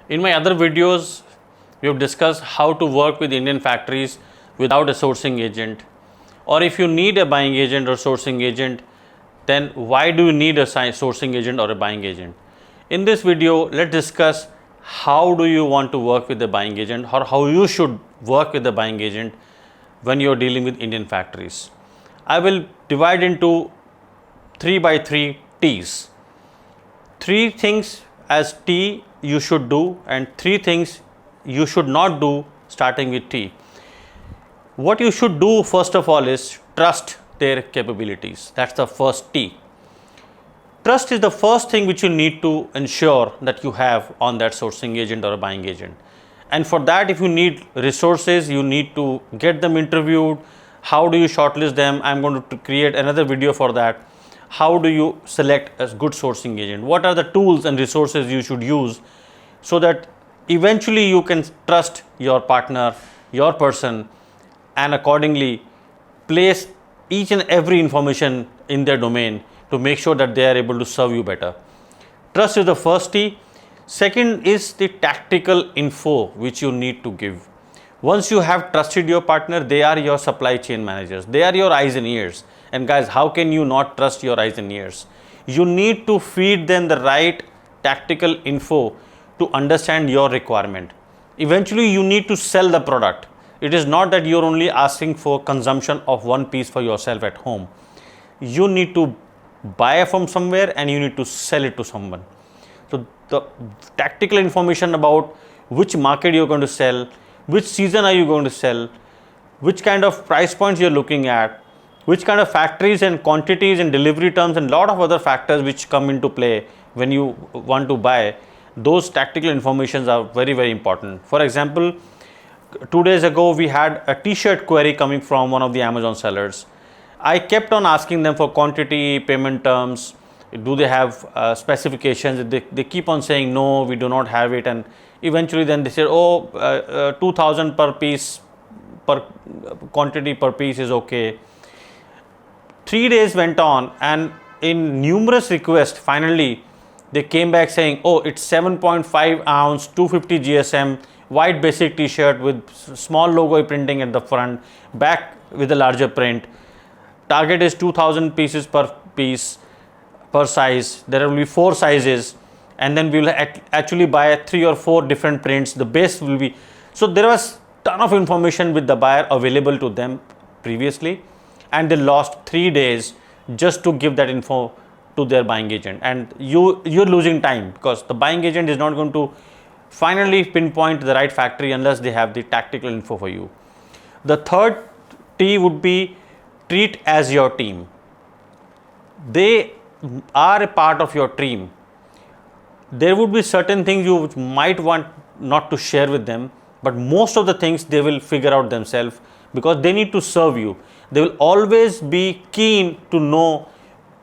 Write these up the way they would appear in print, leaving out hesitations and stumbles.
In my other videos, we have discussed how to work with Indian factories without a sourcing agent. Or if you need a buying agent or sourcing agent, then why do you need a sourcing agent or a buying agent? In this video, let's discuss how do you want to work with the buying agent or how you should work with the buying agent when you're dealing with Indian factories. I will divide into 3 by 3 T's. 3 things as T you should do and 3 things you should not do starting with T. What you should do first of all is trust their capabilities. That's the first T. Trust is the first thing which you need to ensure that you have on that sourcing agent or a buying agent. And for that, if you need resources, you need to get them interviewed. How do you shortlist them? I'm going to create another video for that. How do you select a good sourcing agent? What are the tools and resources you should use so that eventually you can trust your partner, your person, and accordingly place each and every information in their domain to make sure that they are able to serve you better. Trust is the first T. Second is the tactical info which you need to give. Once you have trusted your partner, they are your supply chain managers. They are your eyes and ears. And guys, how can you not trust your eyes and ears? You need to feed them the right tactical info to understand your requirement. Eventually, you need to sell the product. It is not that you're only asking for consumption of one piece for yourself at home. You need to buy from somewhere and you need to sell it to someone. So the tactical information about which market you're going to sell, which season are you going to sell, which kind of price points you're looking at, which kind of factories and quantities and delivery terms and lot of other factors which come into play when you want to buy, those tactical informations are very, very important. For example, 2 days ago we had a t-shirt query coming from one of the Amazon sellers. I kept on asking them for quantity, payment terms, do they have specifications. They keep on saying no, we do not have it, and eventually then they said, oh, 2000 per piece, per quantity per piece is okay. 3 days went on and in numerous requests finally they came back saying, oh, it's 7.5 ounce 250 GSM white basic t-shirt with small logo printing at the front, back with a larger print. Target is 2000 pieces per piece per size. There will be 4 sizes and then we will actually buy 3 or 4 different prints. The base will be, so there was ton of information with the buyer available to them previously, and they lost 3 days just to give that info to their buying agent, and you're losing time because the buying agent is not going to finally pinpoint the right factory unless they have the tactical info for you. The third T would be treat as your team. They are a part of your team. There would be certain things you might want not to share with them, but most of the things they will figure out themselves because they need to serve you. They will always be keen to know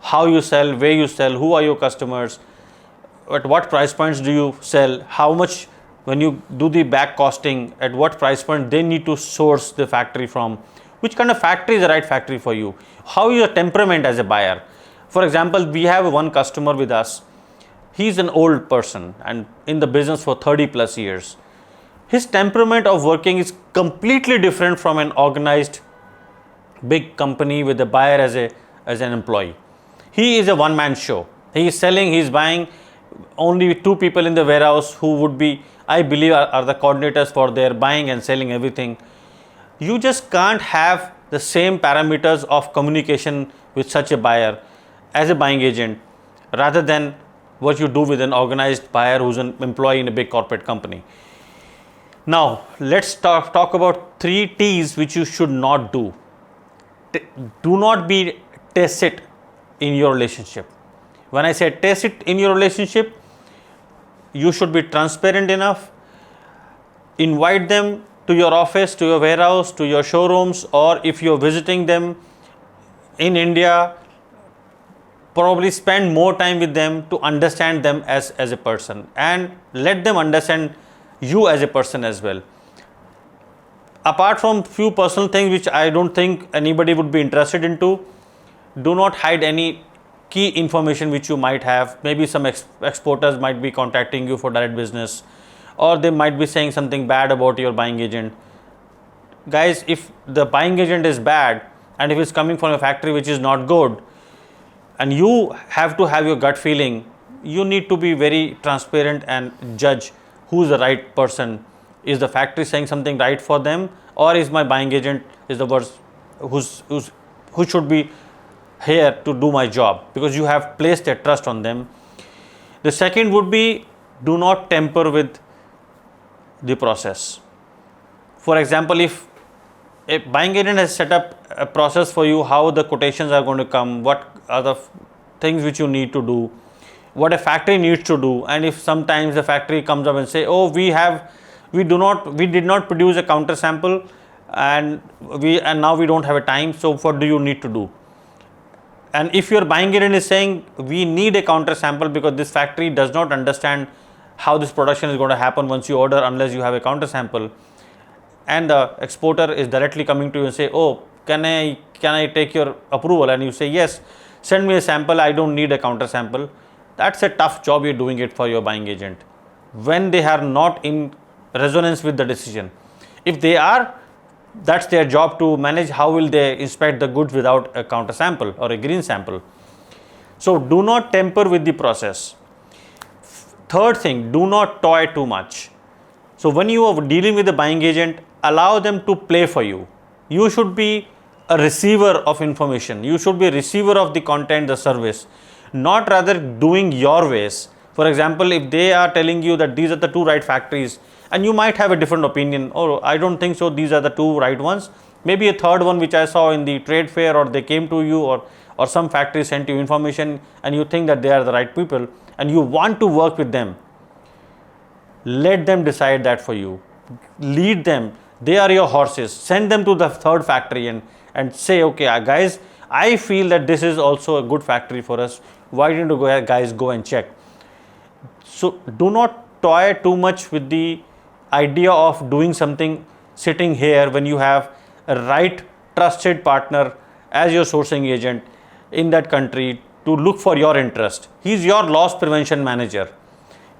how you sell, where you sell, who are your customers, at what price points do you sell, how much, when you do the back costing, at what price point they need to source the factory from, which kind of factory is the right factory for you, how is your temperament as a buyer. For example, we have one customer with us. He's an old person and in the business for 30 plus years. His temperament of working is completely different from an organized big company with a buyer as an employee. He is a one-man show. He is selling, he is buying. Only 2 people in the warehouse who would be, I believe, are the coordinators for their buying and selling everything. You just can't have the same parameters of communication with such a buyer as a buying agent rather than what you do with an organized buyer who's an employee in a big corporate company. Now, let's talk about 3 T's which you should not do. Do not be tacit in your relationship. When I say tacit in your relationship, you should be transparent enough. Invite them to your office, to your warehouse, to your showrooms, or if you're visiting them in India, probably spend more time with them to understand them as a person and let them understand you as a person as well. Apart from few personal things which I don't think anybody would be interested into, do not hide any key information which you might have. Maybe some exporters might be contacting you for direct business, or they might be saying something bad about your buying agent. Guys, if the buying agent is bad and if it's coming from a factory which is not good, and you have to have your gut feeling, you need to be very transparent and judge who's the right person. Is the factory saying something right for them, or is my buying agent is the worst who should be here to do my job, because you have placed a trust on them. The second would be, do not tamper with the process. For example, if a buying agent has set up a process for you, how the quotations are going to come, what are the things which you need to do, what a factory needs to do, and if sometimes the factory comes up and say, oh, we did not produce a counter sample, and now we don't have a time, so what do you need to do? And if your buying agent is saying, we need a counter sample because this factory does not understand how this production is going to happen once you order unless you have a counter sample, and the exporter is directly coming to you and say, oh, can I take your approval? And you say, yes, send me a sample, I don't need a counter sample. That's a tough job you're doing it for your buying agent when they are not in resonance with the decision. If they are, that's their job to manage how will they inspect the goods without a counter sample or a green sample. So do not tamper with the process. Third thing, do not toy too much. So when you are dealing with the buying agent, allow them to play for you. You should be a receiver of information. You should be a receiver of the content, the service, not rather doing your ways. For example, if they are telling you that these are the two right factories, and you might have a different opinion, oh, I don't think so, these are the two right ones, maybe a third one which I saw in the trade fair, or they came to you, or some factory sent you information and you think that they are the right people and you want to work with them, let them decide that for you. Lead them. They are your horses. Send them to the third factory and say, okay, guys, I feel that this is also a good factory for us. Why don't you guys go and check? So do not toy too much with the idea of doing something sitting here when you have a right trusted partner as your sourcing agent in that country to look for your interest. He's your loss prevention manager.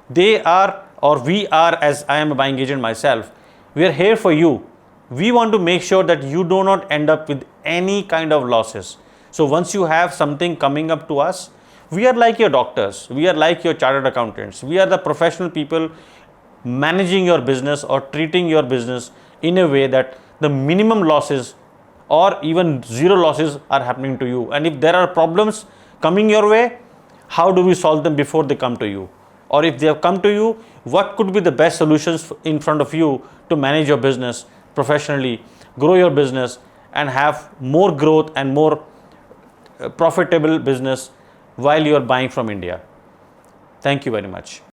They are, or we are, as I am a buying agent myself, we are here for you. We want to make sure that you do not end up with any kind of losses. So once you have something coming up to us, we are like your doctors, we are like your chartered accountants, we are the professional people managing your business or treating your business in a way that the minimum losses or even zero losses are happening to you. And if there are problems coming your way, how do we solve them before they come to you? Or if they have come to you, what could be the best solutions in front of you to manage your business professionally, grow your business, and have more growth and more profitable business while you are buying from India. Thank you very much.